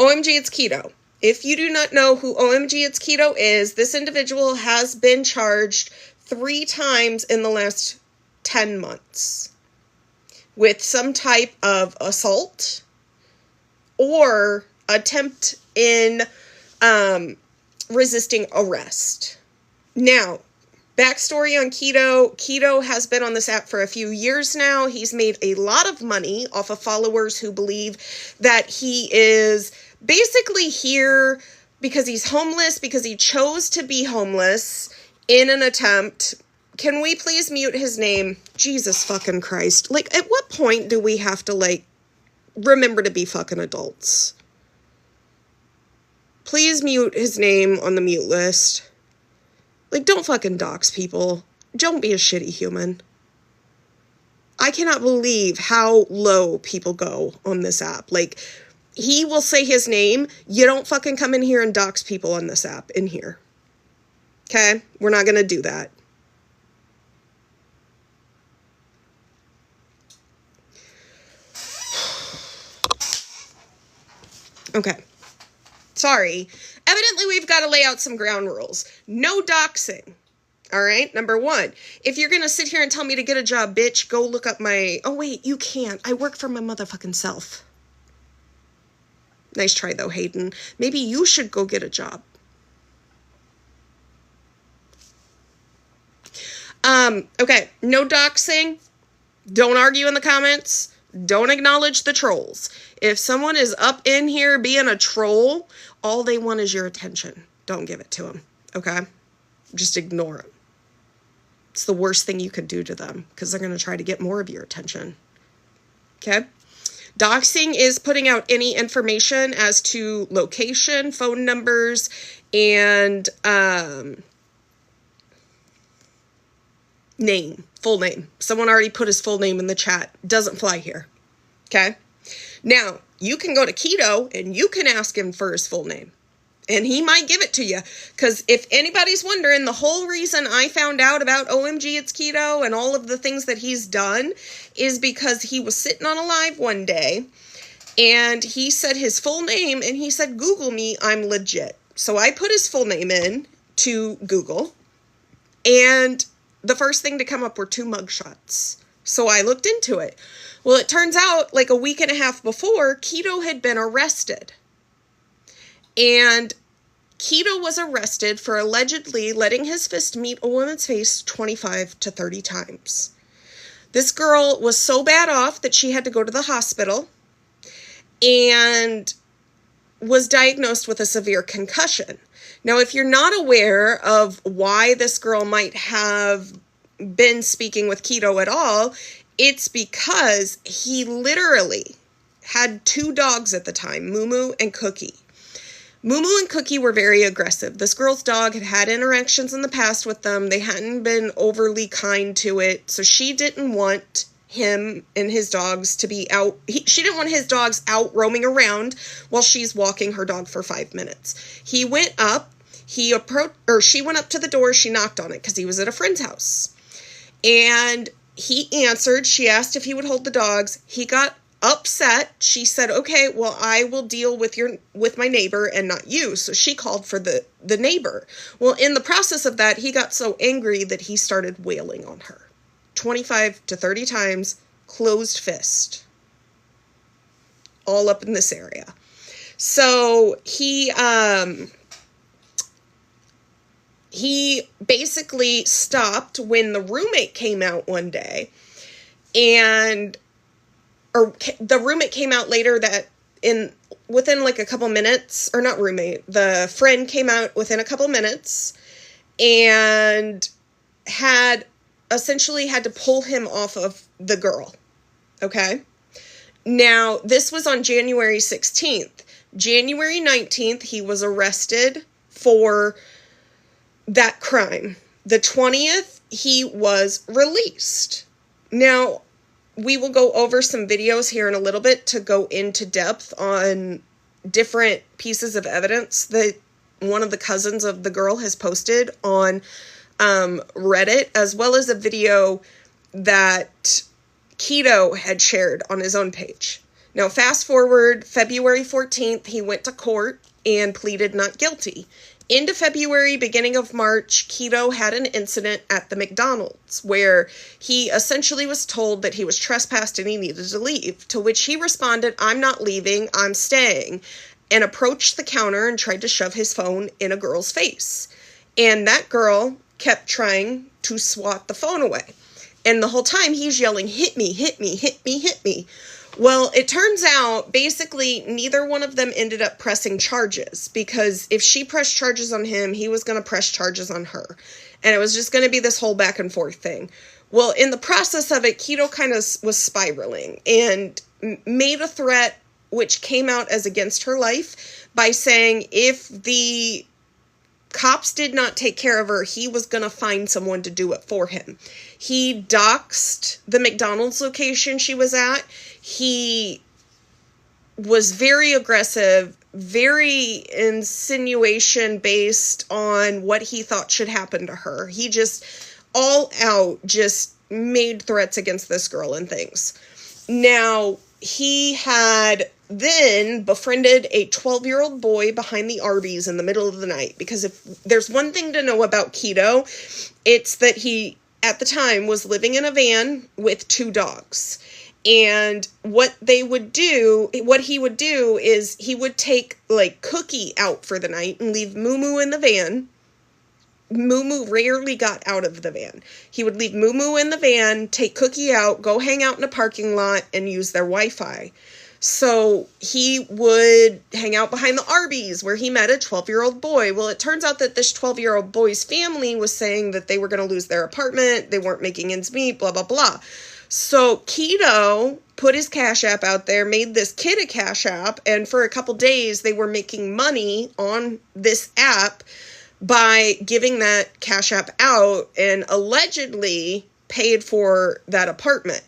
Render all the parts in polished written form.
OMG, it's Keto. If you do not know who OMG, it's Keto is, this individual has been charged 3 times in the last 10 months with some type of assault or attempt in resisting arrest. Now, backstory on Keto. Keto has been on this app for a few years now. He's made a lot of money off of followers who believe that he is basically here because he's homeless, because he chose to be homeless in an attempt. Can we please mute his name? Jesus fucking Christ. Like, at what point do we have to, like, remember to be fucking adults? Please mute his name on the mute list. Like, don't fucking dox people. Don't be a shitty human. I cannot believe how low people go on this app. Like, he will say his name. You don't fucking come in here and dox people on this app in here. Okay? We're not going to do that. Okay. Sorry. Evidently, we've got to lay out some ground rules. No doxing. All right? Number 1. If you're going to sit here and tell me to get a job, bitch, go look up my... Oh, wait, you can't. I work for my motherfucking self. Nice try, though, Hayden. Maybe you should go get a job. Okay. No doxing. Don't argue in the comments. Don't acknowledge the trolls. If someone is up in here being a troll, all they want is your attention. Don't give it to them, okay? Just ignore them. It's the worst thing you could do to them because they're going to try to get more of your attention, okay? Doxing is putting out any information as to location, phone numbers, and name, full name. Someone already put his full name in the chat. Doesn't fly here. Okay? Now, you can go to Keto and you can ask him for his full name. And he might give it to you. Because if anybody's wondering, the whole reason I found out about OMG, it's Keto and all of the things that he's done is because he was sitting on a live one day and he said his full name and he said, Google me, I'm legit. So I put his full name in to Google and the first thing to come up were 2 mugshots. So I looked into it. Well, it turns out like a week and a half before, Keto had been arrested. And Keto was arrested for allegedly letting his fist meet a woman's face 25 to 30 times. This girl was so bad off that she had to go to the hospital and was diagnosed with a severe concussion. Now, if you're not aware of why this girl might have been speaking with Keto at all, it's because he literally had 2 dogs at the time, Moo and Cookie. Moo and Cookie were very aggressive. This girl's dog had had interactions in the past with them. They hadn't been overly kind to it, so she didn't want him and his dogs to be out. She didn't want his dogs out roaming around while she's walking her dog for 5 minutes. He went up, she went up to the door, she knocked on it because he was at a friend's house. And he answered, she asked if he would hold the dogs. He got upset. She said, okay, well, I will deal with my neighbor and not you. So she called for the neighbor. Well, in the process of that, he got so angry that he started wailing on her. 25 to 30 times, closed fist, all up in this area. So he basically stopped when the roommate came out one day, the roommate came out later within like a couple minutes, or not roommate, the friend came out within a couple minutes and essentially had to pull him off of the girl. Okay. Now, this was on January 16th. January 19th, he was arrested for that crime. The 20th, he was released. Now, we will go over some videos here in a little bit to go into depth on different pieces of evidence that one of the cousins of the girl has posted on Reddit, as well as a video that Keto had shared on his own page. Now, fast forward February 14th, he went to court and pleaded not guilty. Into February, beginning of March, Keto had an incident at the McDonald's where he essentially was told that he was trespassed and he needed to leave, to which he responded, "I'm not leaving, I'm staying," and approached the counter and tried to shove his phone in a girl's face. And that girl kept trying to swat the phone away. And the whole time he's yelling, "Hit me, hit me, hit me, hit me." Well, it turns out basically neither one of them ended up pressing charges, because if she pressed charges on him, he was going to press charges on her. And it was just going to be this whole back and forth thing. Well, in the process of it, Keto kind of was spiraling and made a threat which came out as against her life by saying if the cops did not take care of her, he was going to find someone to do it for him. He doxed the McDonald's location she was at. He was very aggressive, very insinuation based on what he thought should happen to her. He just all out just made threats against this girl and things. Now, he had then befriended a 12-year-old boy behind the Arby's in the middle of the night, because if there's one thing to know about Keto, it's that he, at the time, was living in a van with 2 dogs. And what he would do is he would take, like, Cookie out for the night and leave Moo Moo in the van. Moo Moo rarely got out of the van. He would leave Moo Moo in the van, take Cookie out, go hang out in a parking lot, and use their Wi-Fi. So he would hang out behind the Arby's where he met a 12-year-old boy. Well, it turns out that this 12-year-old boy's family was saying that they were going to lose their apartment. They weren't making ends meet, blah, blah, blah. So Keto put his Cash App out there, made this kid a Cash App, and for a couple days they were making money on this app by giving that Cash App out, and allegedly paid for that apartment.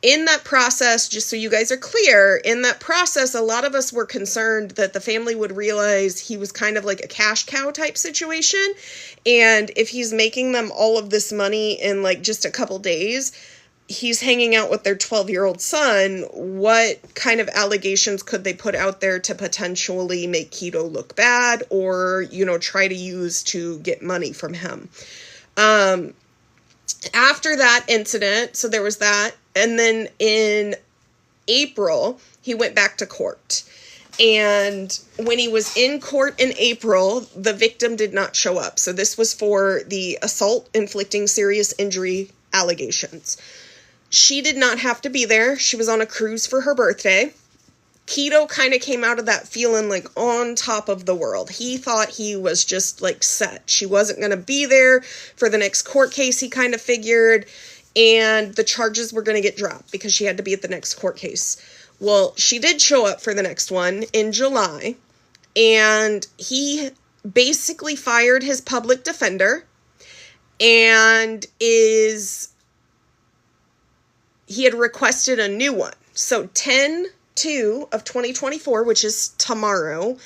In that process, just so you guys are clear, in that process, a lot of us were concerned that the family would realize he was kind of like a cash cow type situation. And if he's making them all of this money in like just a couple days, he's hanging out with their 12-year-old son, what kind of allegations could they put out there to potentially make Keto look bad or, you know, try to use to get money from him? After that incident, so there was that. And then in April, he went back to court. And when he was in court in April, the victim did not show up. So this was for the assault inflicting serious injury allegations. She did not have to be there. She was on a cruise for her birthday. Keto kind of came out of that feeling like on top of the world. He thought he was just like set. She wasn't going to be there for the next court case, he kind of figured, and the charges were going to get dropped because she had to be at the next court case. Well, she did show up for the next one in July, and he basically fired his public defender and he had requested a new one. So 10/2 of 2024, which is tomorrow,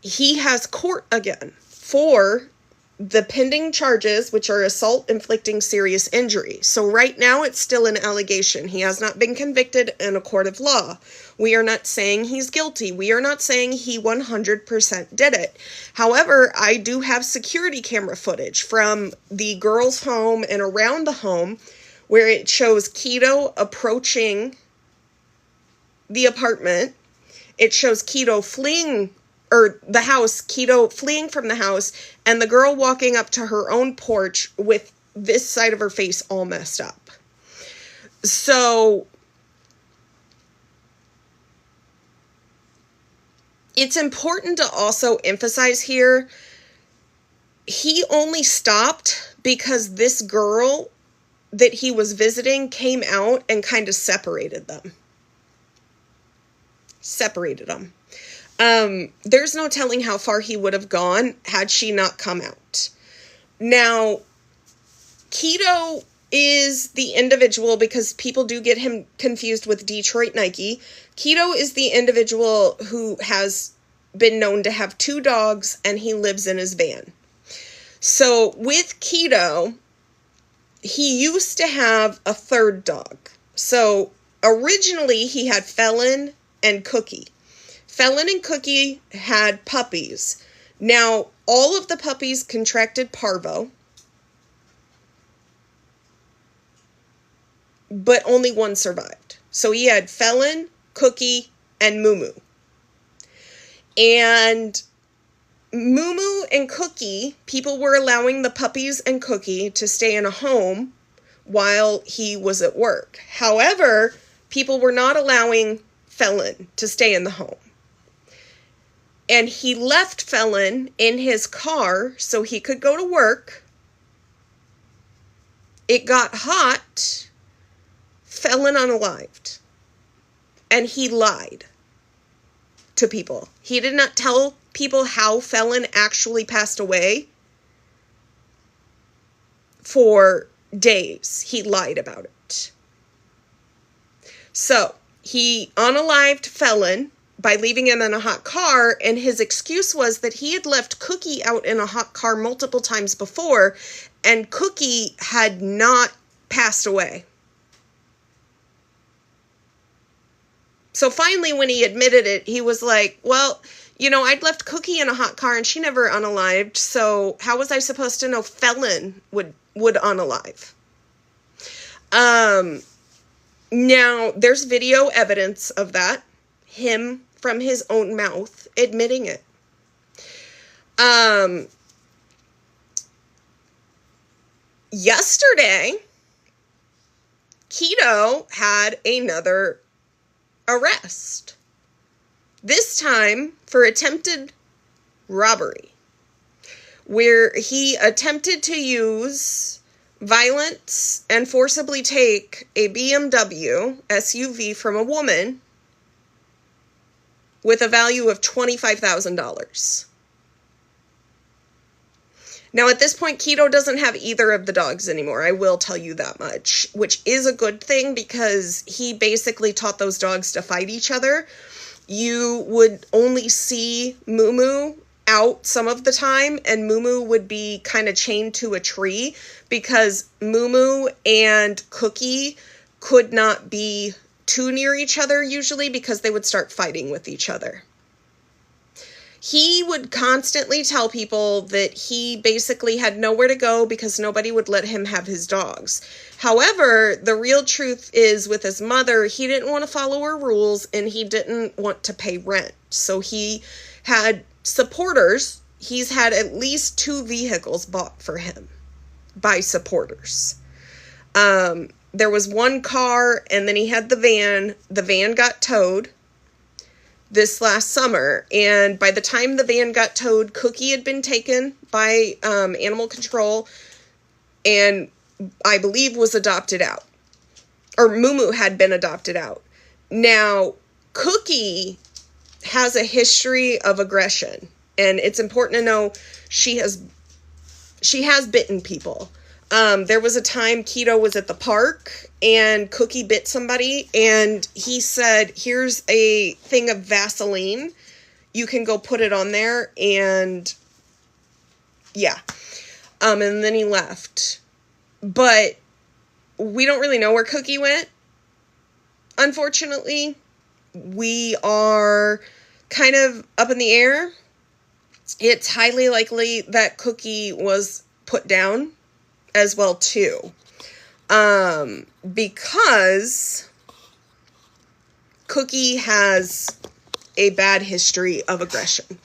he has court again for the pending charges, which are assault inflicting serious injury. So right now it's still an allegation. He has not been convicted in a court of law. We are not saying he's guilty. We are not saying he 100% did it. However, I do have security camera footage from the girl's home and around the home where it shows Keto approaching the apartment. It shows Keto fleeing, or the house, Keto fleeing from the house, and the girl walking up to her own porch with this side of her face all messed up. So it's important to also emphasize here, he only stopped because this girl that he was visiting came out and kind of separated them. There's no telling how far he would have gone had she not come out. Now, Keto is the individual, because people do get him confused with Detroit Nike. Keto is the individual who has been known to have 2 dogs and he lives in his van. So with Keto, he used to have a 3rd dog. So Originally, he had Felon and Cookie. Felon and Cookie had puppies. Now, all of the puppies contracted parvo, but only one survived. So he had Felon, Cookie, and Moo. And Moo and Cookie, people were allowing the puppies and Cookie to stay in a home while he was at work. However, people were not allowing Felon to stay in the home. And he left Felon in his car so he could go to work. It got hot. Felon unalived. And he lied to people. He did not tell people how Felon actually passed away for days. He lied about it. So, he unalived Felon by leaving him in a hot car, and his excuse was that he had left Cookie out in a hot car multiple times before, and Cookie had not passed away. So finally, when he admitted it, he was like, well, I'd left Cookie in a hot car and she never unalived, so how was I supposed to know Felon would unalive? Now, there's video evidence of that. Him from his own mouth admitting it. Yesterday, Keto had another arrest. This time for attempted robbery, where he attempted to use violence and forcibly take a BMW SUV from a woman with a value of $25,000. Now, at this point, Keto doesn't have either of the dogs anymore. I will tell you that much, which is a good thing because he basically taught those dogs to fight each other. You would only see Moo out some of the time, and Moo would be kind of chained to a tree because Moo and Cookie could not be too near each other usually because they would start fighting with each other. He would constantly tell people that he basically had nowhere to go because nobody would let him have his dogs. However, the real truth is with his mother, he didn't want to follow her rules and he didn't want to pay rent. So he had supporters. He's had at least 2 vehicles bought for him by supporters. There was one car and then he had the van. The van got towed this last summer, and by the time the van got towed, Cookie had been taken by animal control and I believe was adopted out, or Moo had been adopted out. Now, Cookie has a history of aggression, and it's important to know she has bitten people. There was a time Keto was at the park and Cookie bit somebody and he said, here's a thing of Vaseline. You can go put it on there and yeah. And then he left. But we don't really know where Cookie went. Unfortunately, we are kind of up in the air. It's highly likely that Cookie was put down as well too, because Cookie has a bad history of aggression.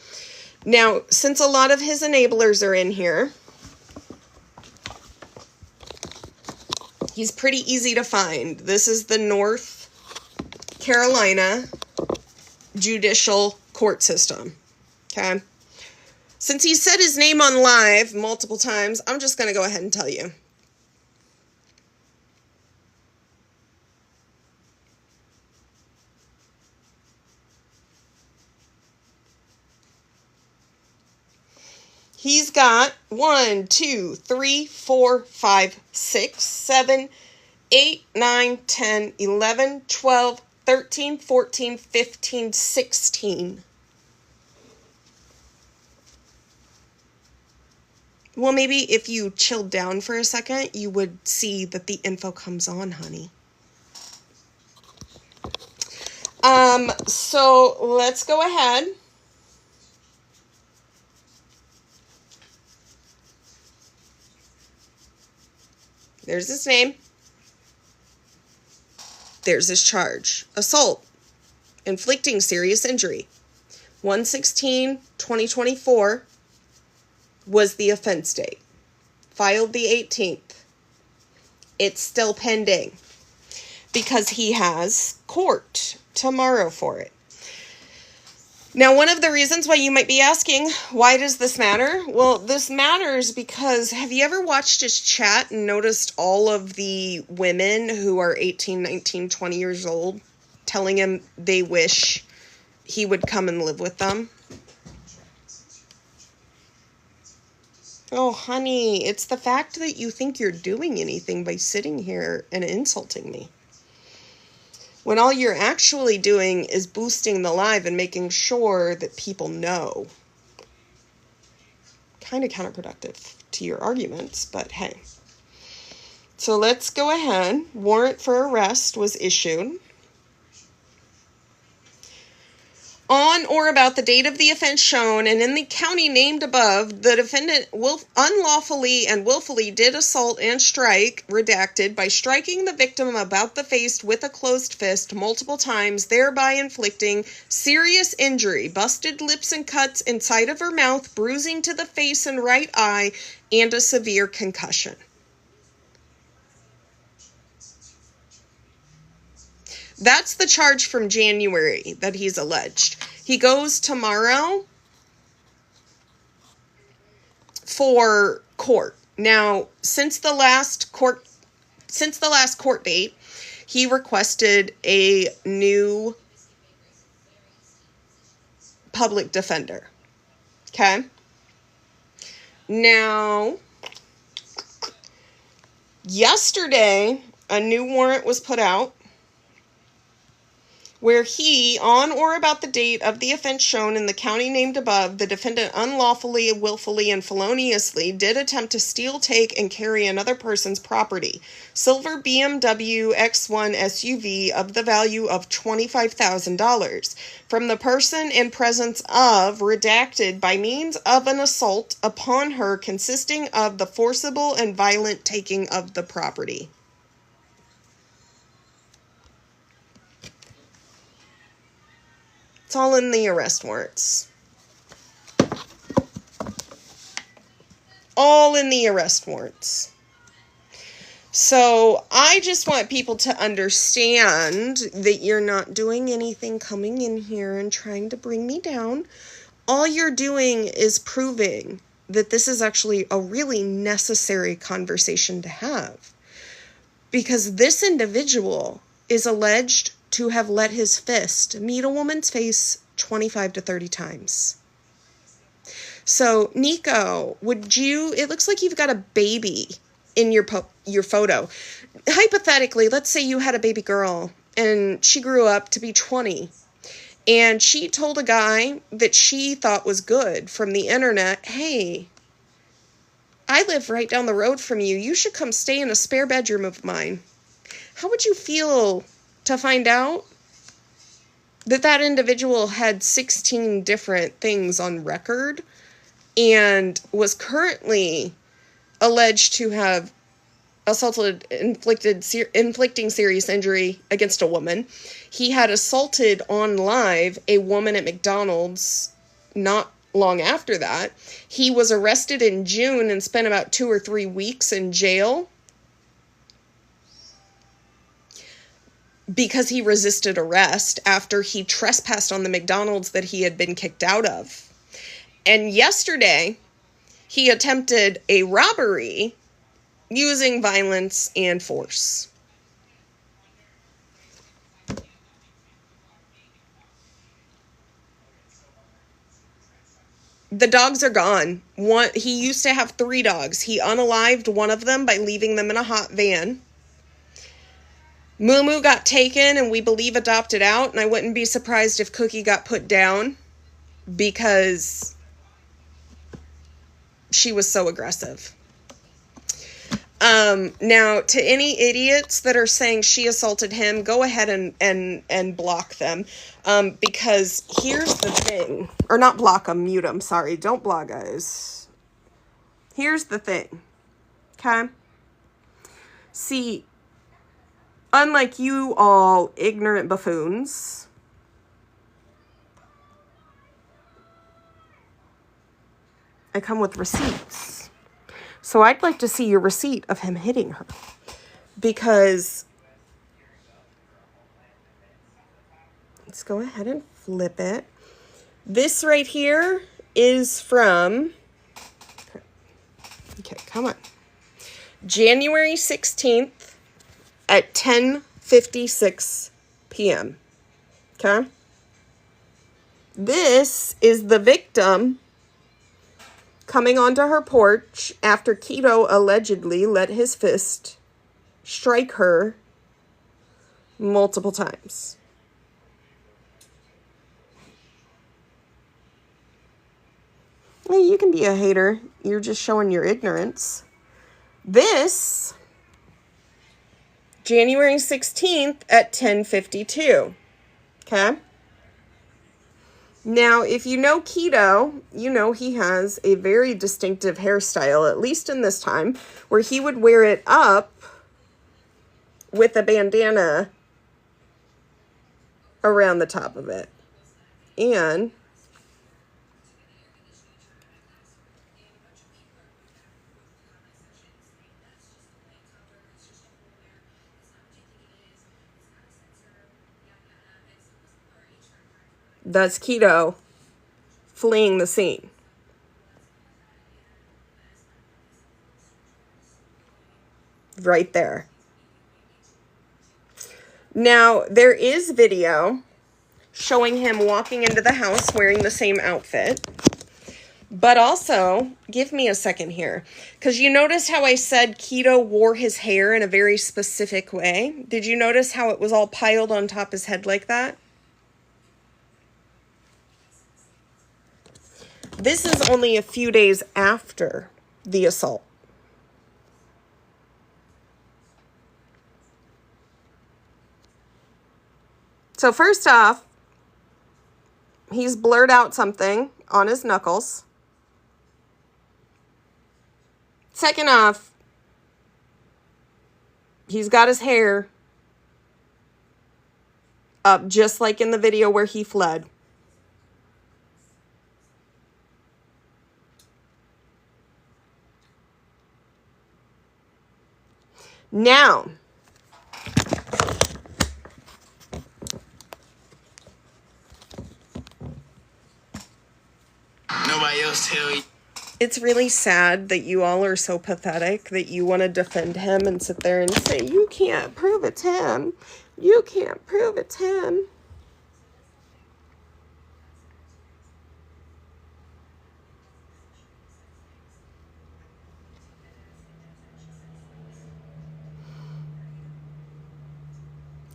Now, since a lot of his enablers are in here, he's pretty easy to find. This is the North Carolina judicial court system, okay? Since he said his name on live multiple times, I'm just going to go ahead and tell you. He's got 1, 2, 3, 4, 5, 6, 7, 8, 9, 10, 11, 12, 13, 14, 15, 16. Well, maybe if you chilled down for a second, you would see that the info comes on, honey. So let's go ahead. There's his name. There's his charge. Assault, inflicting serious injury. 1/16/2024 was the offense date. Filed the 18th. It's still pending because he has court tomorrow for it. Now, one of the reasons why you might be asking, why does this matter? Well, this matters because have you ever watched his chat and noticed all of the women who are 18, 19, 20 years old telling him they wish he would come and live with them? Oh, honey, it's the fact that you think you're doing anything by sitting here and insulting me, when all you're actually doing is boosting the live and making sure that people know. Kind of counterproductive to your arguments, but hey. So let's go ahead. Warrant for arrest was issued. On or about the date of the offense shown and in the county named above, the defendant unlawfully and willfully did assault and strike, redacted, by striking the victim about the face with a closed fist multiple times, thereby inflicting serious injury, busted lips and cuts inside of her mouth, bruising to the face and right eye, and a severe concussion. That's the charge from January that he's alleged. He goes tomorrow for court. Now, since the last court date, he requested a new public defender. Okay? Now, yesterday, a new warrant was put out where he, on or about the date of the offense shown in the county named above, the defendant unlawfully, willfully, and feloniously did attempt to steal, take, and carry another person's property. Silver BMW X1 SUV of the value of $25,000 from the person in presence of, redacted, by means of an assault upon her consisting of the forcible and violent taking of the property. It's all in the arrest warrants. All in the arrest warrants. So I just want people to understand that you're not doing anything coming in here and trying to bring me down. All you're doing is proving that this is actually a really necessary conversation to have. Because this individual is alleged to have let his fist meet a woman's face 25 to 30 times. So, Nico, it looks like you've got a baby in your photo. Hypothetically, let's say you had a baby girl and she grew up to be 20 and she told a guy that she thought was good from the internet, hey, I live right down the road from you. You should come stay in a spare bedroom of mine. How would you feel to find out that individual had 16 different things on record and was currently alleged to have assaulted, inflicting serious injury against a woman? He had assaulted on live a woman at McDonald's not long after that. He was arrested in June and spent about 2 or 3 weeks in jail because he resisted arrest after he trespassed on the McDonald's that he had been kicked out of. And yesterday, he attempted a robbery using violence and force. The dogs are gone. He used to have 3 dogs. He unalived one of them by leaving them in a hot van. Moo got taken and we believe adopted out, and I wouldn't be surprised if Cookie got put down because she was so aggressive. Now, to any idiots that are saying she assaulted him, go ahead and block them. Because here's the thing. Or not block them, mute them. Sorry, don't block, guys. Here's the thing. Okay? See, unlike you all ignorant buffoons, I come with receipts. So I'd like to see your receipt of him hitting her. Because, let's go ahead and flip it. This right here is from, okay, come on. January 16th at 10:56 p.m. Okay? This is the victim coming onto her porch after Keto allegedly let his fist strike her multiple times. Well, you can be a hater. You're just showing your ignorance. This, January 16th at 10:52. Okay? Now, if you know Keto, you know he has a very distinctive hairstyle, at least in this time, where he would wear it up with a bandana around the top of it. And that's Keto fleeing the scene. Right there. Now, there is video showing him walking into the house wearing the same outfit. But also, give me a second here. Because you notice how I said Keto wore his hair in a very specific way? Did you notice how it was all piled on top of his head like that? This is only a few days after the assault. So first off, he's blurred out something on his knuckles. Second off, he's got his hair up just like in the video where he fled. Now, nobody else tell you. It's really sad that you all are so pathetic that you want to defend him and sit there and say, you can't prove it's him. You can't prove it's him.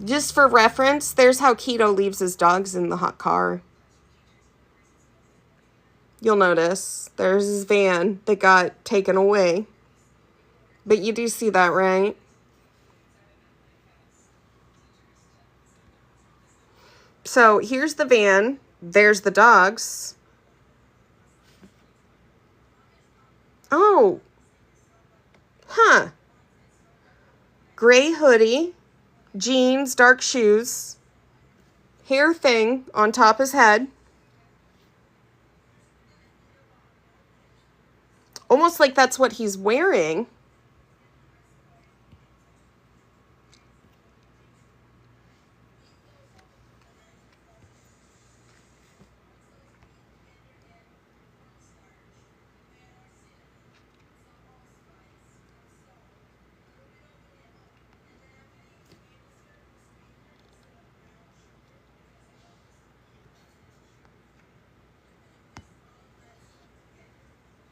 Just for reference, there's how Keto leaves his dogs in the hot car. You'll notice there's his van that got taken away. But you do see that, right? So here's the van. There's the dogs. Oh. Huh. Gray hoodie. Jeans, dark shoes. Hair thing on top of his head. Almost like that's what he's wearing.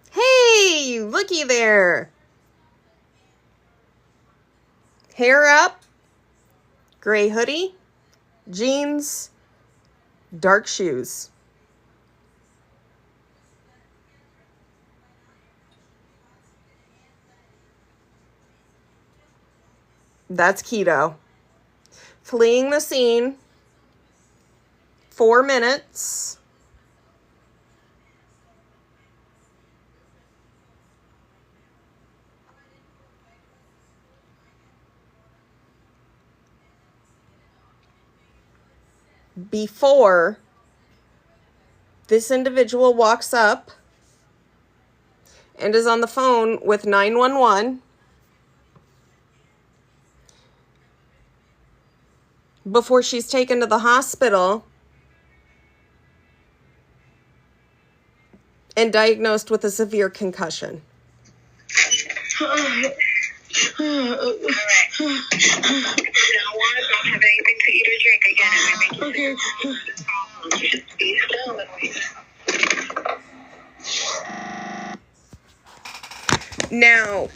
Hey, looky there. Hair up, gray hoodie, jeans, dark shoes. That's Keto. Fleeing the scene, 4 minutes. Before this individual walks up and is on the phone with 911 before she's taken to the hospital and diagnosed with a severe concussion. All right. Now on, don't have anything to eat or drink again. If we make you sick, be still and wait. Now,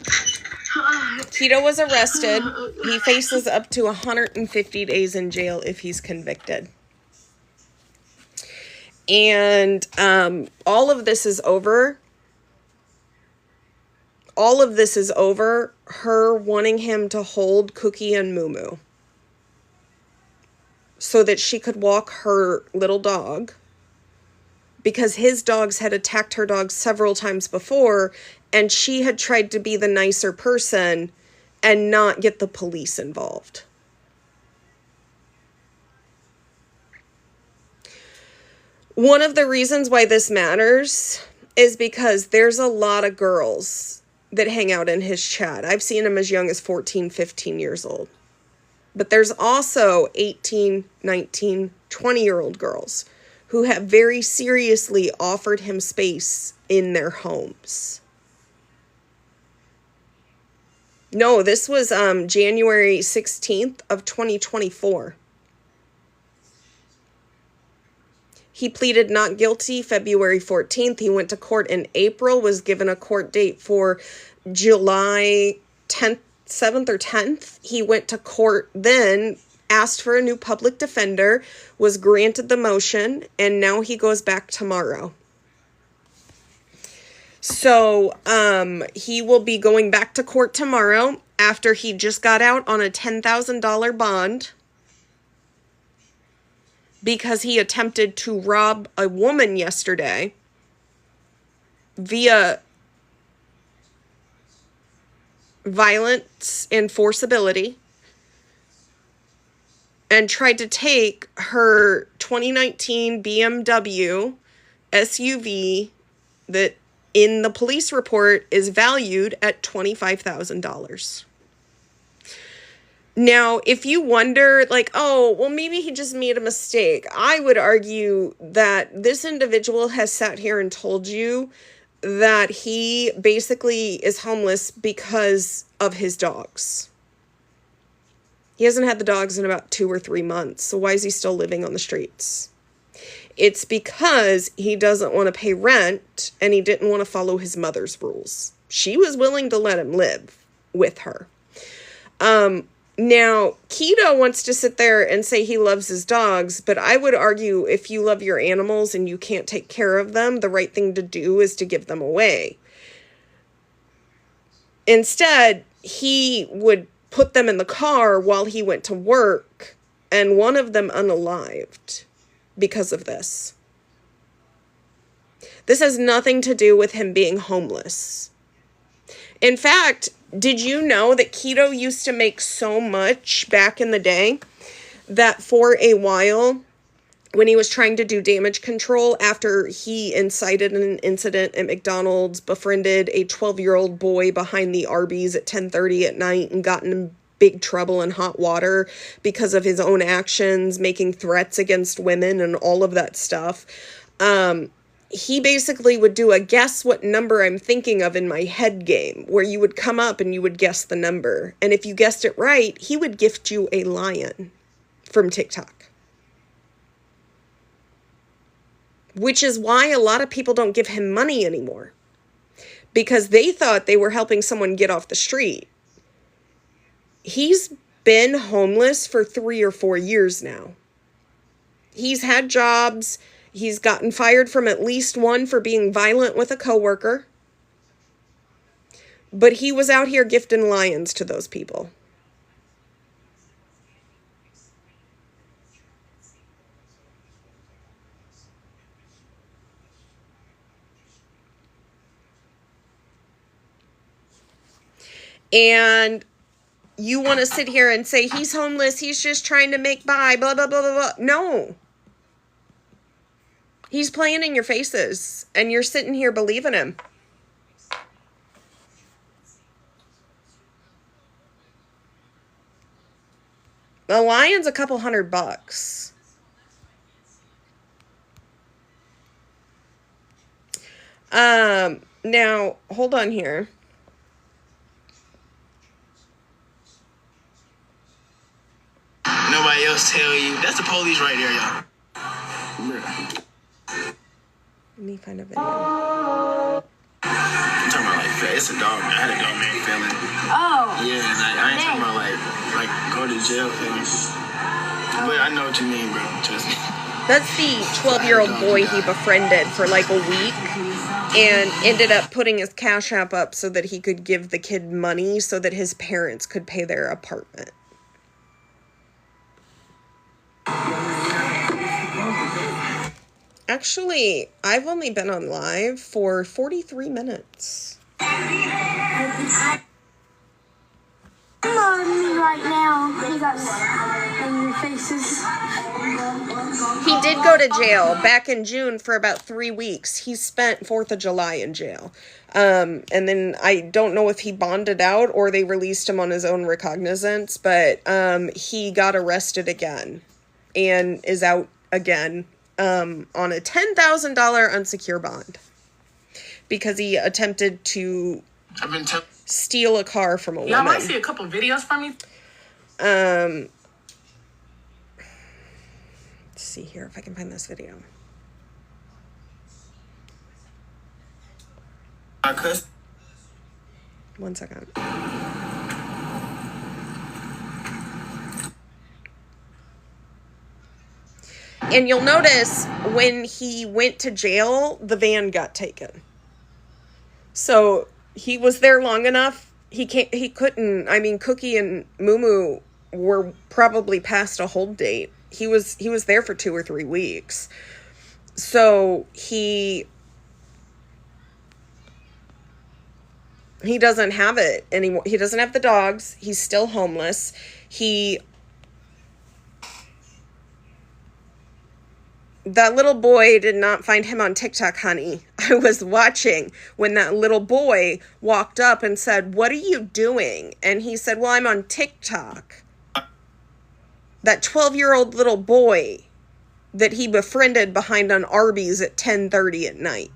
Keto was arrested. He faces up to 150 days in jail if he's convicted. And all of this is over. All of this is over her wanting him to hold Cookie and Moo Moo so that she could walk her little dog, because his dogs had attacked her dogs several times before, and she had tried to be the nicer person and not get the police involved. One of the reasons why this matters is because there's a lot of girls that hang out in his chat. I've seen him as young as 14, 15 years old. But there's also 18, 19, 20-year-old girls who have very seriously offered him space in their homes. No, this was January 16th of 2024. He pleaded not guilty February 14th. He went to court in April, was given a court date for July 10th, 7th or 10th. He went to court then, asked for a new public defender, was granted the motion, and now he goes back tomorrow. So he will be going back to court tomorrow after he just got out on a $10,000 bond because he attempted to rob a woman yesterday via violence and forcibility, and tried to take her 2019 BMW SUV that in the police report is valued at $25,000. Now, if you wonder, like, oh, well, maybe he just made a mistake, I would argue that this individual has sat here and told you that he basically is homeless because of his dogs. He hasn't had the dogs in about 2 or 3 months, so why is he still living on the streets? It's because he doesn't want to pay rent and he didn't want to follow his mother's rules. She was willing to let him live with her. Now, Keto wants to sit there and say he loves his dogs, but I would argue if you love your animals and you can't take care of them, the right thing to do is to give them away. Instead, he would put them in the car while he went to work, and one of them unalived because of this. This has nothing to do with him being homeless. In fact, did you know that Keto used to make so much back in the day that for a while, when he was trying to do damage control after he incited an incident at McDonald's, befriended a 12-year-old boy behind the Arby's at 10:30 at night and got in big trouble and hot water because of his own actions, making threats against women and all of that stuff, he basically would do a guess what number I'm thinking of in my head game, where you would come up and you would guess the number. And if you guessed it right, he would gift you a lion from TikTok. Which is why a lot of people don't give him money anymore, because they thought they were helping someone get off the street. He's been homeless for 3 or 4 years now. He's had jobs. He's gotten fired from at least one for being violent with a coworker. But he was out here gifting lions to those people. And you want to sit here and say, he's homeless, he's just trying to make by, blah, blah, blah, blah, blah. No. He's playing in your faces, and you're sitting here believing him. The lion's a couple $100. Now, hold on here. Nobody else tell you. That's the police right there, y'all. Let me find a video. I'm talking about like, it's a dog. I had a dog named Feeling. Oh. Yeah, and I ain't talking about like go to jail feelings. But I know what you mean, bro. Trust me. That's the 12-year-old boy he befriended for like a week and ended up putting his Cash App up so that he could give the kid money so that his parents could pay their apartment. Actually, I've only been on live for 43 minutes. I'm on right now. You got angry faces. He did go to jail back in June for about 3 weeks. He spent 4th of July in jail. And then I don't know if he bonded out or they released him on his own recognizance, but he got arrested again and is out again on a $10,000 unsecured bond because he attempted to steal a car from a woman. Y'all might see a couple videos from me. Let's see here if I can find this video. One second. And you'll notice when he went to jail, the van got taken. So he was there long enough. He couldn't. I mean, Cookie and Moo were probably past a hold date. He was there for 2 or 3 weeks. So he doesn't have it anymore. He doesn't have the dogs. He's still homeless. That little boy did not find him on TikTok, honey. I was watching when that little boy walked up and said, "What are you doing?" And he said, "Well, I'm on TikTok." That 12-year-old little boy that he befriended behind an Arby's at 10:30 at night.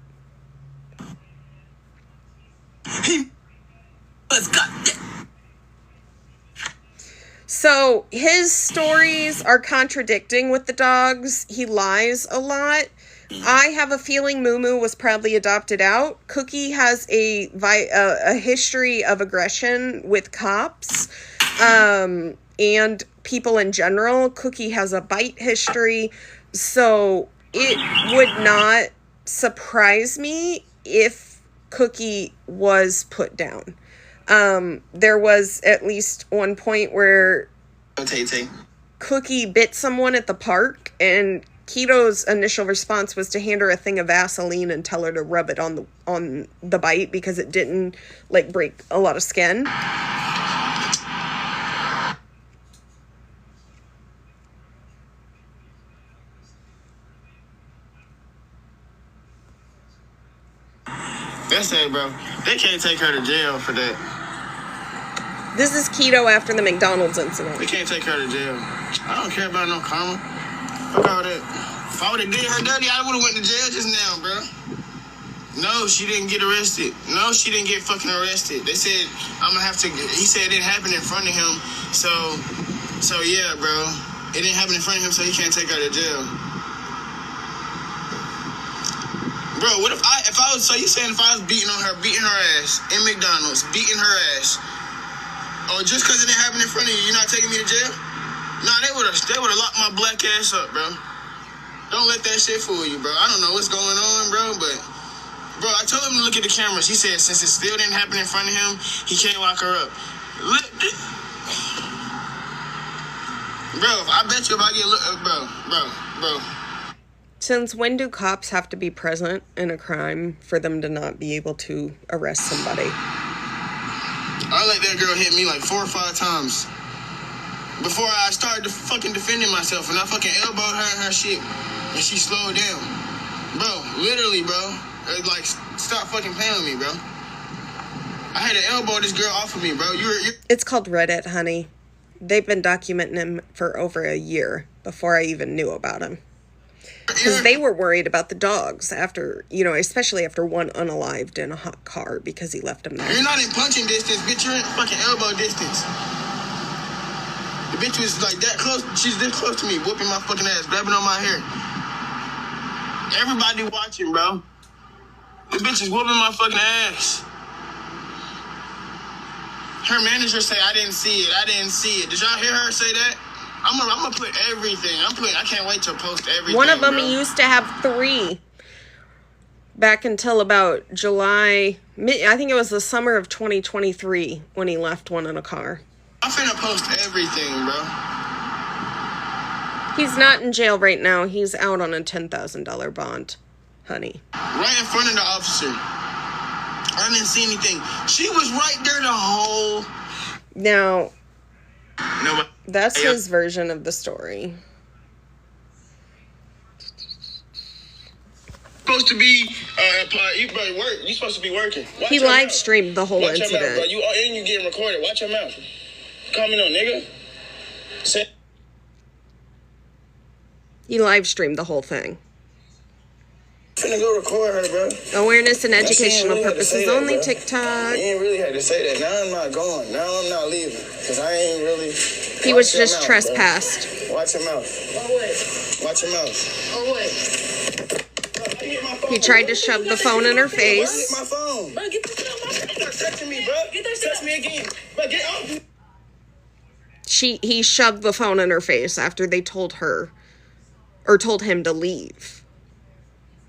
So his stories are contradicting with the dogs. He lies a lot. I have a feeling Moo was probably adopted out. Cookie has a history of aggression with cops and people in general. Cookie has a bite history. So it would not surprise me if Cookie was put down. There was at least one point where Cookie bit someone at the park, and Keto's initial response was to hand her a thing of Vaseline and tell her to rub it on the bite because it didn't like break a lot of skin. That's it, bro. They can't take her to jail for that. This is Keto after the McDonald's incident. They can't take her to jail. I don't care about no karma. Fuck all that. If I would have did her dirty, I would have went to jail just now, bro. No, she didn't get arrested. No, she didn't get fucking arrested. They said I'm gonna have to. He said it didn't happen in front of him. So yeah, bro. It didn't happen in front of him, so he can't take her to jail. Bro, what if I was, so you saying if I was beating her ass in McDonald's, beating her ass, or just because it didn't happen in front of you, you're not taking me to jail? Nah, they would've locked my black ass up, bro. Don't let that shit fool you, bro. I don't know what's going on, bro, but, bro, I told him to look at the cameras. He said since it still didn't happen in front of him, he can't lock her up. Bro, I bet you if I get, bro. Since when do cops have to be present in a crime for them to not be able to arrest somebody? I let that girl hit me like 4 or 5 times before I started fucking defending myself, and I fucking elbowed her and her shit, and she slowed down. Bro, literally, bro. Like, stop fucking playing with me, bro. I had to elbow this girl off of me, bro. It's called Reddit, honey. They've been documenting him for over a year before I even knew about him. Because they were worried about the dogs after, especially after one unalived in a hot car because he left them there. You're not in punching distance, bitch. You're in fucking elbow distance. The bitch was like that close. She's this close to me, whooping my fucking ass, grabbing on my hair. Everybody watching, bro. The bitch is whooping my fucking ass. Her manager say, I didn't see it. Did y'all hear her say that? I'm gonna put everything. I can't wait to post everything. One of them, bro. he used to have 3 back until about July. I think it was the summer of 2023 when he left one in a car. I'm finna post everything, bro. He's not in jail right now. He's out on a $10,000 bond, honey. Right in front of the officer. I didn't see anything. She was right there the whole... Now, Nobody. that's his version of the story. Supposed to be you better work. You supposed to be working. Watch He your live mouth. streamed the whole Watch your incident. mouth, bro. And you getting recorded. Watch your mouth. Call me no nigga. Say. He live streamed the whole thing. I'm finna go record her, bro. Awareness and educational really purposes that, only. bro. TikTok. You ain't really had to say that. Now I'm not going. Now I'm not leaving. Because I ain't really... He was just trespassed. Watch your mouth. Or what? Watch your mouth. Or what? He tried to shove the phone in her face. Get my phone. Bro, get the shit off my phone. Stop touching me, bro. Get that shit Touch me again. Bro, get off me. He shoved the phone in her face after they told him to leave.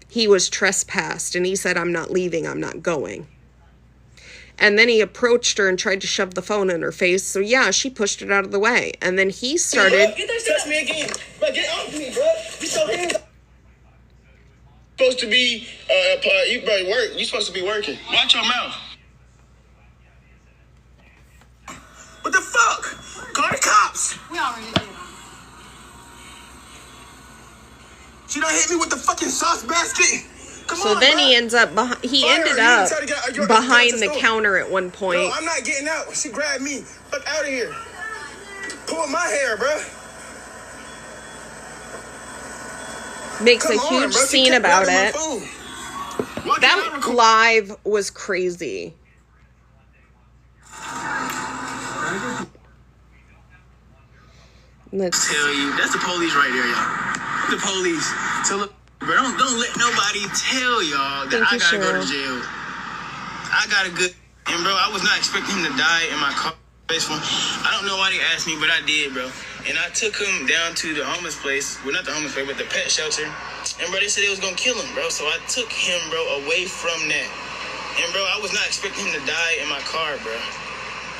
He was trespassed, and he said, I'm not leaving, I'm not going. And then he approached her and tried to shove the phone in her face. So yeah, she pushed it out of the way. And then he started... Get that touch me again. Bro, get off me, bro. Get your hands off. Supposed to be, you better work. You supposed to be working. Watch your mouth. What the fuck? Call the cops. We already did. She done hit me with the fucking sauce basket. Come So on, then bro. he ends up ended up behind the counter at one point. No, I'm not getting out. She grabbed me. Fuck out of here. Pull my hair, bro. Makes Come a on, huge bro. She scene kept about grabbing my it. phone. Why can't I That record? live was crazy. Let's Tell you, that's the police right there, y'all. The police. So look, bro, don't let nobody tell y'all that Thank I you, gotta go to Cheryl. jail. I got a good, and bro, I was not expecting him to die in my car. I don't know why they asked me, but I did, bro. And I took him down to the homeless place. Well, not the homeless place, but the pet shelter. And bro, they said they was gonna kill him, bro. So I took him, bro, away from that. And bro, I was not expecting him to die in my car, bro.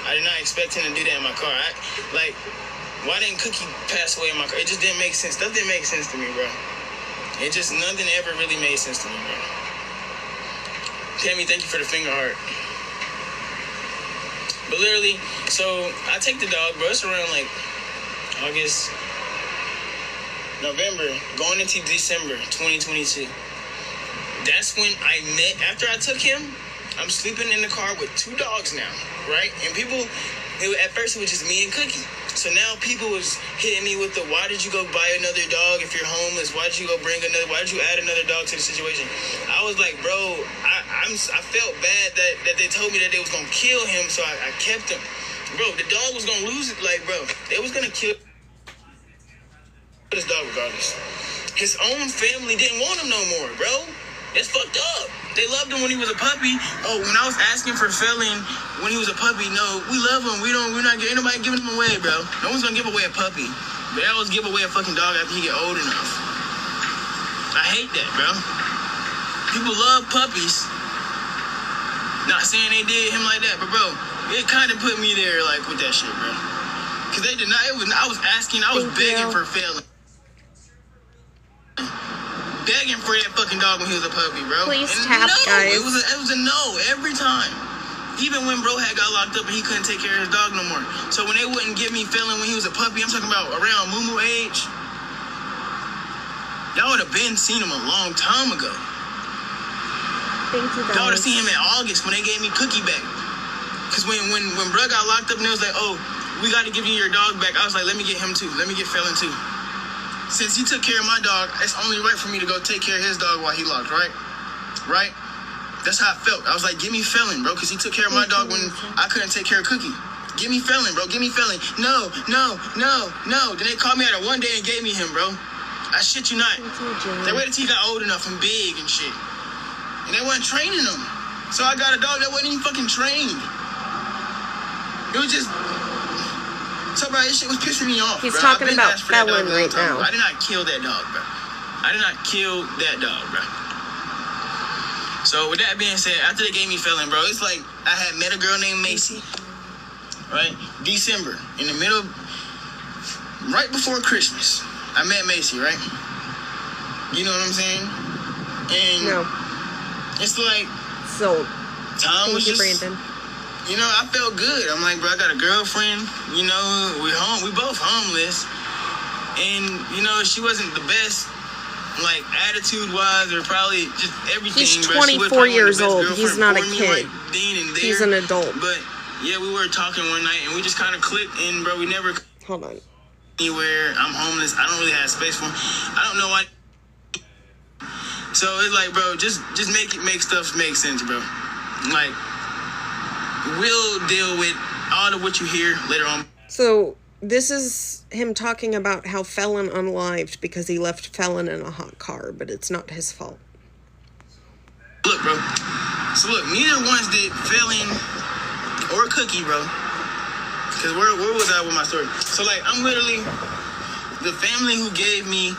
I did not expect him to do that in my car. Why didn't Cookie pass away in my car? It just didn't make sense. Stuff didn't make sense to me, bro. Nothing ever really made sense to me, bro. Tammy, thank you for the finger heart. But literally, so I take the dog, bro. It's around like August, November, going into December 2022. That's when I met, after I took him, I'm sleeping in the car with 2 dogs now, right? And people, at first it was just me and Cookie. So now people was hitting me with why did you go buy another dog if you're homeless? Why did you why did you add another dog to the situation? I was like, bro, I felt bad that they told me that they was gonna kill him, so I kept him. Bro, the dog was gonna lose it, like, bro, they was gonna kill this dog regardless. His own family didn't want him no more, bro. That's fucked up. They loved him when he was a puppy. Oh, when I was asking for Felon when he was a puppy, no, we love him. We're not getting nobody giving him away, bro. No one's gonna give away a puppy. But they always give away a fucking dog after he get old enough. I hate that, bro. People love puppies. Not saying they did him like that, but bro, it kind of put me there, like, with that shit, bro. Cause they did not. I was begging for Felon. Begging for that fucking dog when he was a puppy, bro. Please and tap, no, guys. It was a no every time. Even when bro had got locked up and he couldn't take care of his dog no more. So when they wouldn't give me Felon when he was a puppy, I'm talking about around Moo age, y'all would have been seen him a long time ago. Thank you, guys. Y'all would have seen him in August when they gave me Cookie back. Because when bro got locked up and it was like, oh, we got to give you your dog back, I was like, let me get him too. Let me get Felon too. Since he took care of my dog, it's only right for me to go take care of his dog while he locked, right? Right? That's how I felt. I was like, give me Felon, bro, because he took care of my dog when I couldn't take care of Cookie. Give me Felon, bro. Give me Felon. No. Then they called me out one day and gave me him, bro. I shit you not. They waited till he got old enough and big and shit. And they weren't training him. So I got a dog that wasn't even fucking trained. It was just... So, bro, this shit was pissing me off, He's bro. talking about Felon right now. I did not kill that dog, bro. I did not kill that dog, bro. So, with that being said, after they gave me Felon, bro, it's like I had met a girl named Macy, right? December, in the middle, right before Christmas, I met Macy, right? You know what I'm saying? And it's like, so time was just, Brandon. You know, I felt good. I'm like, bro, I got a girlfriend. You know, we both homeless. And, you know, she wasn't the best, like, attitude-wise or probably just everything. He's bro. 24 years old. He's not a kid. Right then and there. He's an adult. But, yeah, we were talking one night, and we just kind of clicked, and, bro, we never... Hold on. Anywhere. I'm homeless. I don't really have space for him. I don't know why... So, it's like, bro, just make stuff make sense, bro. Like... We'll deal with all of what you hear later on. So this is him talking about how Felon unalived because he left Felon in a hot car, but it's not his fault. Look, bro. So look, neither one's did Felon or Cookie, bro. Because where was I with my story? So like, I'm literally the family who gave me.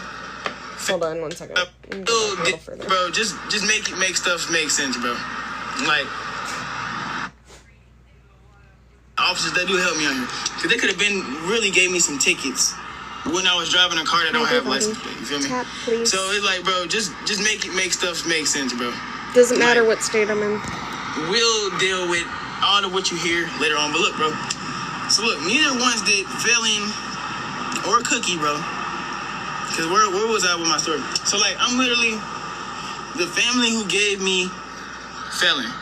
Hold on 1 second. Bro, just make stuff make sense, bro. Like. Officers that do help me on here, because they could have been really gave me some tickets when I was driving a car that don't have license plate. You feel me? Tap, please. So it's like, bro, just make stuff make sense, bro. Doesn't matter what state I'm in. We'll deal with all of what you hear later on. But look, bro. So look, neither one's did Felon or Cookie, bro. Because where was I with my story? So like, I'm literally the family who gave me Felon,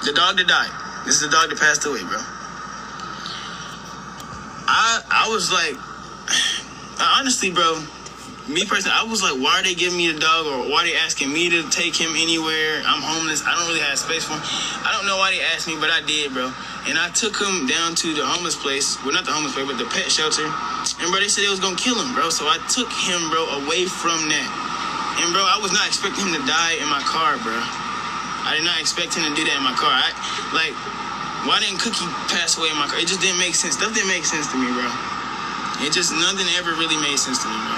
the dog that died. This is the dog that passed away, bro. I was like, honestly, bro, me personally, I was like, why are they giving me the dog, or why are they asking me to take him anywhere? I'm homeless. I don't really have space for him. I don't know why they asked me, but I did, bro. And I took him down to the homeless place. Well, not the homeless place, but the pet shelter. And, bro, they said they was going to kill him, bro. So I took him, bro, away from that. And, bro, I was not expecting him to die in my car, bro. I did not expect him to do that in my car. Why didn't Cookie pass away in my car? It just didn't make sense. Stuff didn't make sense to me, bro. Nothing ever really made sense to me, bro.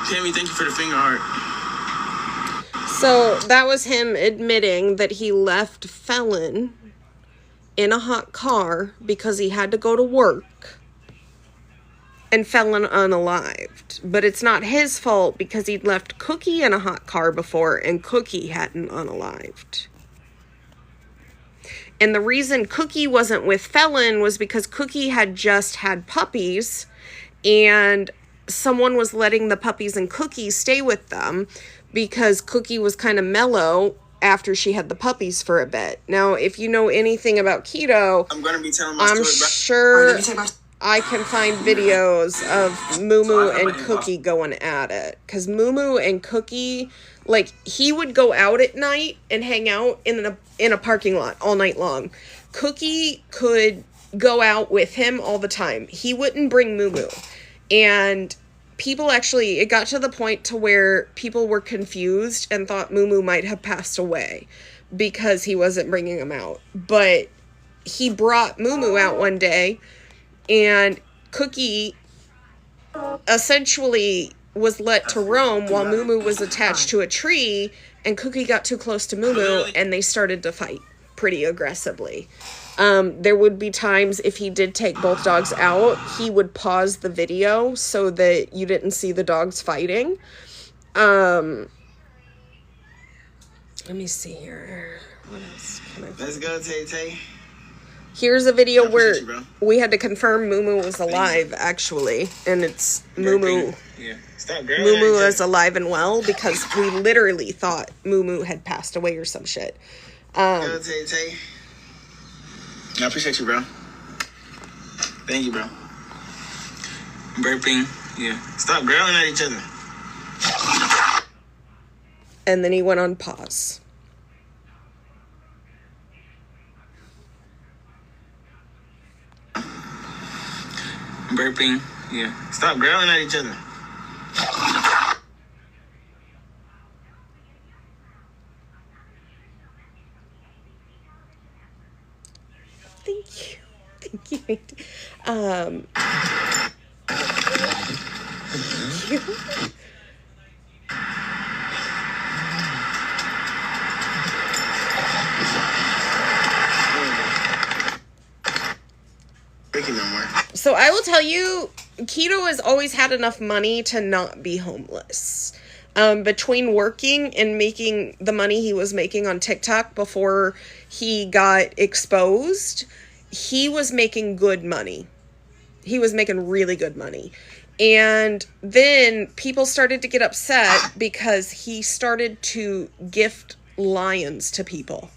Tammy, thank you for the finger heart. So that was him admitting that he left Felon in a hot car because he had to go to work, and Felon unalived. But it's not his fault because he'd left Cookie in a hot car before and Cookie hadn't unalived. And the reason Cookie wasn't with Felon was because Cookie had just had puppies and someone was letting the puppies and Cookie stay with them because Cookie was kind of mellow after she had the puppies for a bit. Now, if you know anything about keto, I'm going to be telling my I'm story, sure I can find videos of Moo and Cookie going at it. Because Moo and Cookie, like, he would go out at night and hang out in a parking lot all night long. Cookie could go out with him all the time. He wouldn't bring Moo. And people actually, it got to the point to where people were confused and thought Moo might have passed away because he wasn't bringing him out. But he brought Moo out one day, and Cookie essentially was let to roam while Moo was attached to a tree, and Cookie got too close to Moo and they started to fight pretty aggressively. There would be times if he did take both dogs out, he would pause the video so that you didn't see the dogs fighting. Let me see here. What else can I find? Let's go, Tay. Here's a video I where appreciate you, bro. we had to confirm Moo was alive, actually. And it's Moo Yeah. Stop grabbing. is alive and well because we literally thought Moo had passed away or some shit. Go, Tay. I appreciate you, bro. Thank you, bro. Burping. Yeah. Stop growling at each other. And then he went on pause. Burping. Yeah. Stop growling at each other. Thank you. No more. So I will tell you, Keto has always had enough money to not be homeless. Between working and making the money he was making on TikTok before he got exposed, he was making good money. He was making really good money. And then people started to get upset because he started to gift lions to people.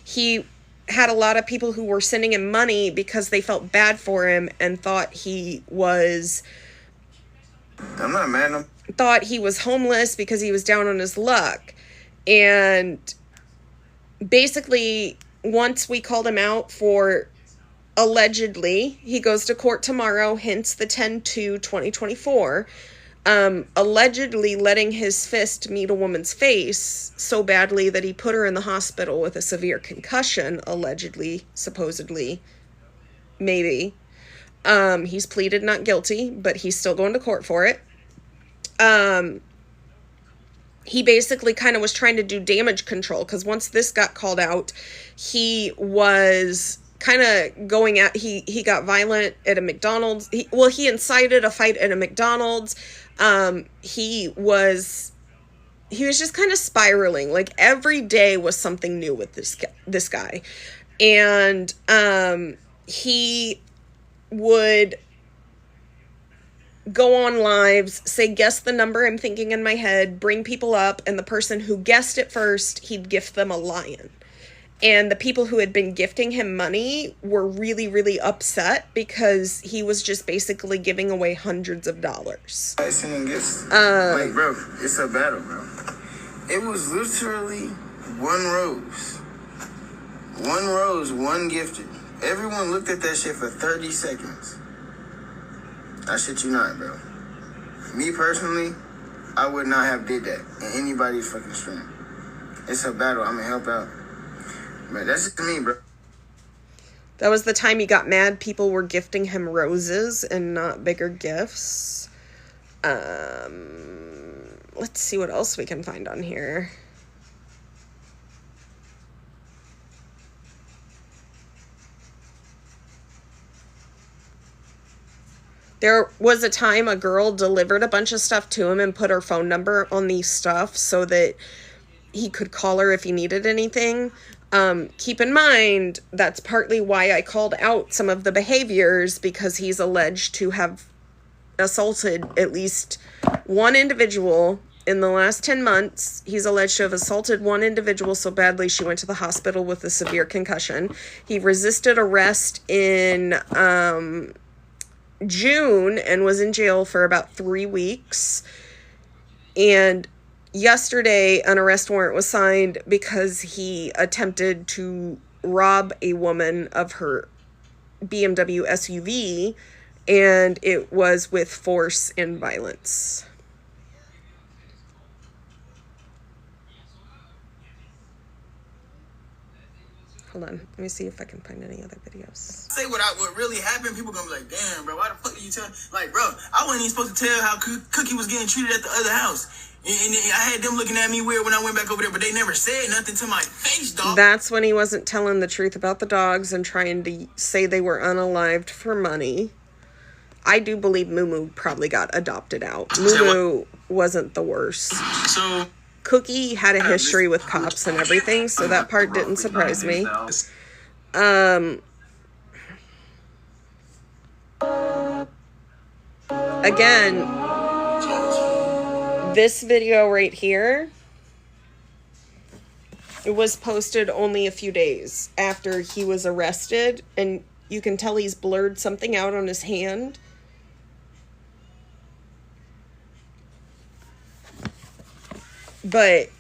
He had a lot of people who were sending him money because they felt bad for him and thought he was homeless because he was down on his luck. And basically, once we called him out for allegedly, he goes to court tomorrow, hence the 10/2/2024, allegedly letting his fist meet a woman's face so badly that he put her in the hospital with a severe concussion, allegedly, supposedly, maybe. He's pleaded not guilty, but he's still going to court for it. He basically kind of was trying to do damage control, because once this got called out, he was kind of going at, he got violent at a McDonald's. He incited a fight at a McDonald's. He was just kind of spiraling. Like, every day was something new with this guy. And, he would go on lives, say, guess the number I'm thinking in my head, bring people up, and the person who guessed it first, he'd gift them a lion. And the people who had been gifting him money were really, really upset because he was just basically giving away hundreds of dollars. Sending gifts. Like, bro, it's a battle, bro. It was literally one rose. One rose, one gifted. Everyone looked at that shit for 30 seconds. I shit you not, bro. Me personally, I would not have did that in anybody's fucking stream. It's a battle. I'm gonna help out. But that's just me, bro. That was the time he got mad. People were gifting him roses and not bigger gifts. Let's see what else we can find on here. There was a time a girl delivered a bunch of stuff to him and put her phone number on these stuff so that he could call her if he needed anything. Keep in mind, that's partly why I called out some of the behaviors, because he's alleged to have assaulted at least one individual in the last 10 months. He's alleged to have assaulted one individual so badly she went to the hospital with a severe concussion. He resisted arrest in June and was in jail for about 3 weeks. And yesterday, an arrest warrant was signed because he attempted to rob a woman of her BMW SUV, and it was with force and violence. Hold on, let me see if I can find any other videos. Say what really happened, people gonna be like, damn, bro, why the fuck did you tell? Like, bro, I wasn't even supposed to tell how Cookie was getting treated at the other house. And I had them looking at me weird when I went back over there, but they never said nothing to my face, dog. That's when he wasn't telling the truth about the dogs and trying to say they were unalived for money. I do believe Moo probably got adopted out. Moo wasn't the worst. So, Cookie had a history with cops and everything, so that part didn't surprise me. Again, this video right here, it was posted only a few days after he was arrested, and you can tell he's blurred something out on his hand. But,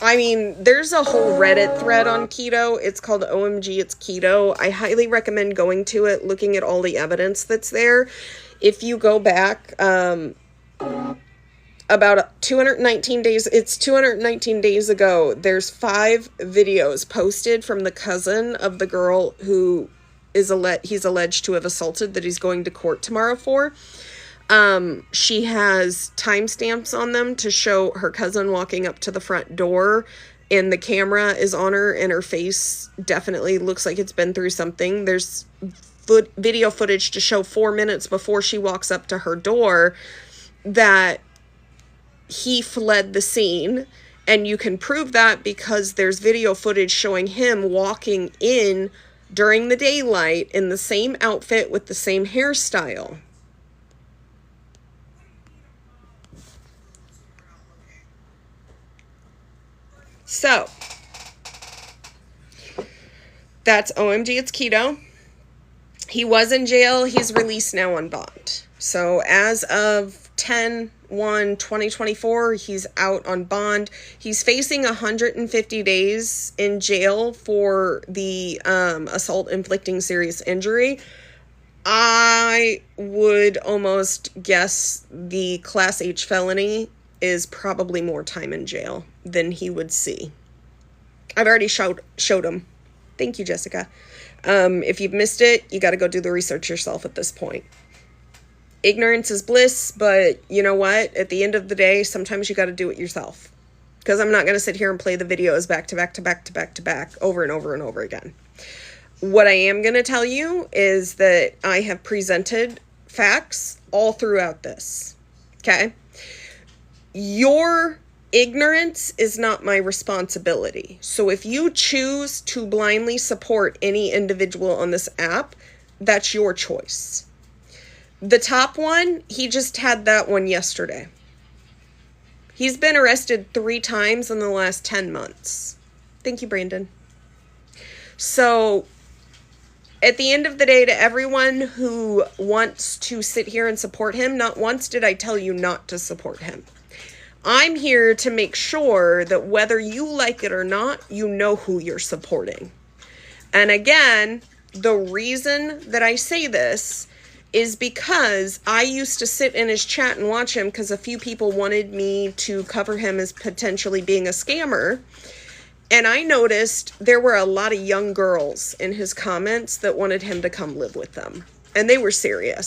I mean, there's a whole Reddit thread on keto. It's called OMGitsKeto. I highly recommend going to it, looking at all the evidence that's there. If you go back about 219 days, it's 219 days ago, there's 5 videos posted from the cousin of the girl who is he's alleged to have assaulted, that he's going to court tomorrow for. She has timestamps on them to show her cousin walking up to the front door, and the camera is on her, and her face definitely looks like it's been through something. There's video footage to show 4 minutes before she walks up to her door that he fled the scene, and you can prove that because there's video footage showing him walking in during the daylight in the same outfit with the same hairstyle. So, that's OMGitsKeto. He was in jail. He's released now on bond. So, as of 10/1/2024, he's out on bond. He's facing 150 days in jail for the assault inflicting serious injury. I would almost guess the Class H felony is probably more time in jail than he would see. I've already showed him. Thank you, Jessica. If you've missed it, you got to go do the research yourself at this point. Ignorance is bliss, but you know what? At the end of the day, sometimes you got to do it yourself. Because I'm not going to sit here and play the videos back to back to back to back to back over and over and over again. What I am going to tell you is that I have presented facts all throughout this. Okay? Your ignorance is not my responsibility. So if you choose to blindly support any individual on this app, that's your choice. The top one, he just had that one yesterday. He's been arrested 3 times in the last 10 months. Thank you, Brandon. So, at the end of the day, to everyone who wants to sit here and support him, not once did I tell you not to support him. I'm here to make sure that whether you like it or not, you know who you're supporting. And again, the reason that I say this is because I used to sit in his chat and watch him because a few people wanted me to cover him as potentially being a scammer. And I noticed there were a lot of young girls in his comments that wanted him to come live with them. And they were serious.